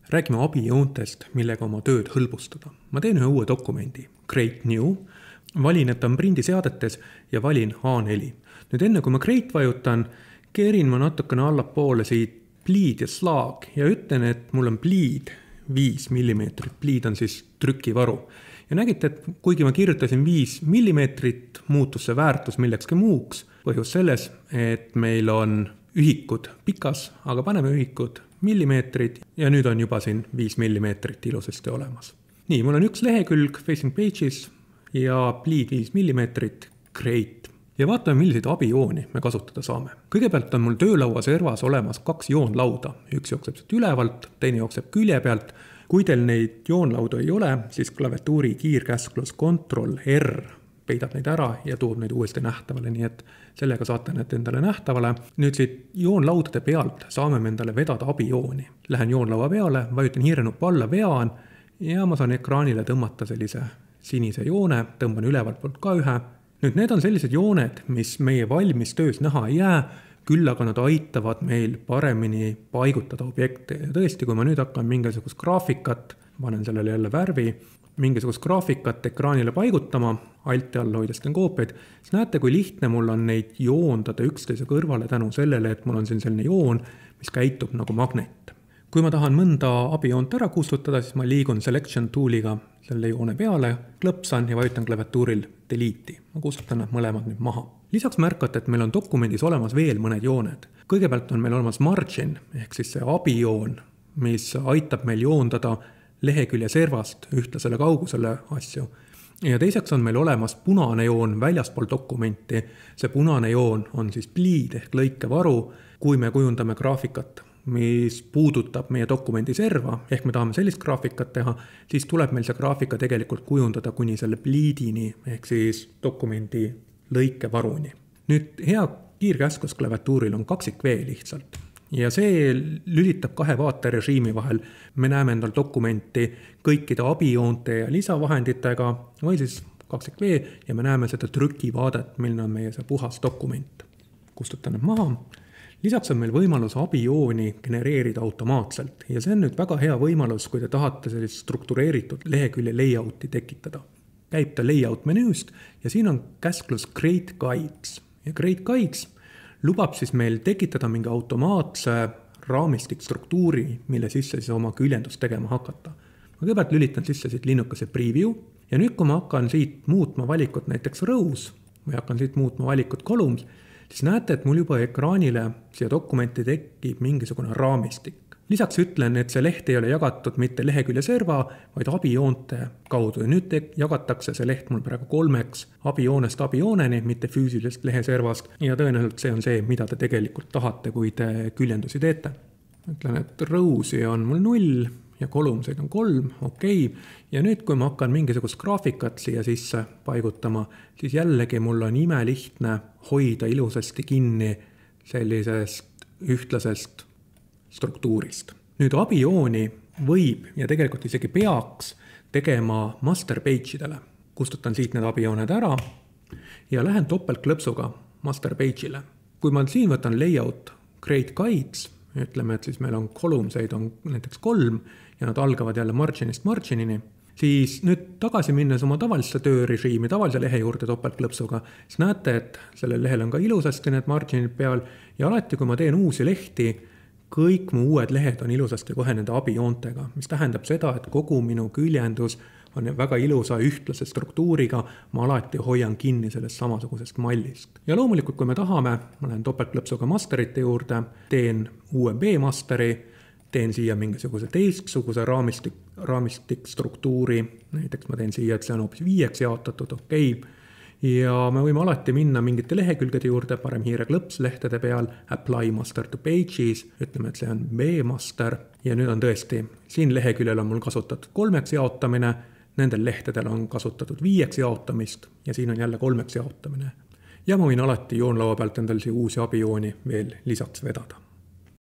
Räägime abijoontest, millega oma tööd hõlbustada. Ma teen ühe uue dokumendi, Create New, valin, et on prindiseadetes ja valin A4. Nüüd enne kui ma Create vajutan, keerin ma natukene allapoole siit bleed ja slag ja ütlen, et mul on bleed 5 mm. Bleed on siis trükivaru. Ja nägite, et kuigi ma kirjutasin 5 mm, muutus see väärtus millekski muuks. Põhjus selles, et meil on ühikud pikas, aga paneme ühikud millimeetrid ja nüüd on juba siin 5 mm ilusasti olemas. Nii, mul on üks lehekülg Facing Pages ja bleed 5 mm, Create. Ja vaatame, milliseid abijooni me kasutada saame. Kõigepealt on mul töölaua servas olemas 2 joonlauda. Üks jookseb siit ülevalt, teine jookseb külje pealt. Kui teil neid joonlaudu ei ole, siis klaviatuuri kiirkäsklus Ctrl+R peidab neid ära ja toob neid uuesti nähtavale, nii et sellega saate need endale nähtavale. Nüüd siit joonlaudade pealt saame me endale vedada abijooni. Lähen joonlaua peale, vajutan hiirenuppu alla, vean ja ma saan ekraanile tõmmata sellise sinise joone, tõmban ülevalt poolt ka ühe. Nüüd need on sellised jooned, mis meie valmis töös näha ei jää, küll aga nad aitavad meil paremini paigutada objekte. Ja tõesti, kui ma nüüd hakkan mingisugust graafikat, panen sellele jälle värvi, mingisugust graafikat ekraanile paigutama, alt ja all hoides teen koopiaid, siis näete, kui lihtne mul on neid joondada üksteise kõrvale tänu sellele, et mul on siin selline joon, mis käitub nagu magnet. Kui ma tahan mõnda abijoont ära kustutada, siis ma liigun Selection tooliga selle joone peale, klõpsan ja vajutan klaviatuuril Delete'i. Ma kustutan nad mõlemad nüüd maha. Lisaks märkate, et meil on dokumendis olemas veel mõned jooned. Kõigepealt on meil olemas margin, ehk siis see abijoon, mis aitab meil joondada lehekülje servast ühtlasele kaugusele asju. Ja teiseks on meil olemas punane joon väljaspool dokumenti. See punane joon on siis bleed ehk lõikevaru, kui me kujundame graafikat, mis puudutab meie dokumendi serva, ehk me tahame sellist graafikat teha, siis tuleb meil see graafika tegelikult kujundada kuni selle bleedini, ehk siis dokumendi lõikevaruni. Nüüd hea kiirkäsklus klaviatuuril on kaksik V lihtsalt. Ja see lülitab 2 vaaterežiimi vahel. Me näeme endal dokumenti kõikide abijoonte ja lisavahenditega, või siis kaksik V, ja me näeme seda trükivaadet, milline on meie see puhas dokument. Kustutan need maha. Lisaks on meil võimalus abijooni genereerida automaatselt ja see on nüüd väga hea võimalus, kui te tahate sellist struktureeritud lehekülje layouti tekitada. Käib ta layout menüüst ja siin on käsklus Create Guides. Ja Create Guides lubab siis meil tekitada mingi automaatse raamistikstruktuuri, mille sisse siis oma küljendust tegema hakata. Ma kõigepealt lülitan sisse siit linnukese preview ja nüüd kui ma hakkan siit muutma valikut näiteks rows või hakkan siit muutma valikut columns, siis näete, et mul juba ekraanile siia dokumenti tekib mingisugune raamistik. Lisaks ütlen, et see leht ei ole jagatud mitte lehekülje serva, vaid abijoonte kaudu. Ja nüüd jagatakse see leht mul praegu 3 abijoonest abijooneni, mitte füüsilisest leheservast. Ja tõenäoliselt see on see, mida te tegelikult tahate, kui te küljendusi teete. Ütlen, et rowsi on mul 0 ja columnseid on 3, okei. Ja nüüd, kui ma hakkan mingisugust graafikat siia sisse paigutama, siis jällegi mul on imelihtne hoida ilusasti kinni sellisest ühtlasest struktuurist. Nüüd abijooni võib ja tegelikult isegi peaks tegema master page'idele. Kustutan siit need abijooned ära ja lähen topeltklõpsuga master page'ile. Kui ma siin võtan layout Create Guides, ütleme, et siis meil on columnseid on näiteks 3 ja nad algavad jälle marginist marginini, siis nüüd tagasi minnes oma tavalisse töörežiimi, tavalise lehe juurde topeltklõpsuga, siis näete, et sellel lehel on ka ilusasti need marginid peal ja alati, kui ma teen uusi lehti, kõik mu uued lehed on ilusasti kohe nende abijoontega, mis tähendab seda, et kogu minu küljendus on väga ilusa ühtlase struktuuriga, ma alati hoian kinni sellest samasugusest mallist. Ja loomulikult, kui me tahame, ma lähen topeltklõpsuga masterite juurde, teen uue B-masteri, teen siia mingisuguse teistsuguse raamistikstruktuuri, näiteks ma teen siia, et see on hoopis 5 jaotatud, okei. Ja me võime alati minna mingite lehekülgede juurde, parem hiireklõps lehtede peal, apply master to pages, ütleme, et see on B-master ja nüüd on tõesti, siin leheküljel on mul kasutatud 3 jaotamine, nendel lehtedel on kasutatud 5 jaotamist ja siin on jälle 3 jaotamine. Ja ma võin alati joonlaua pealt endal uusi abijooni veel lisaks vedada.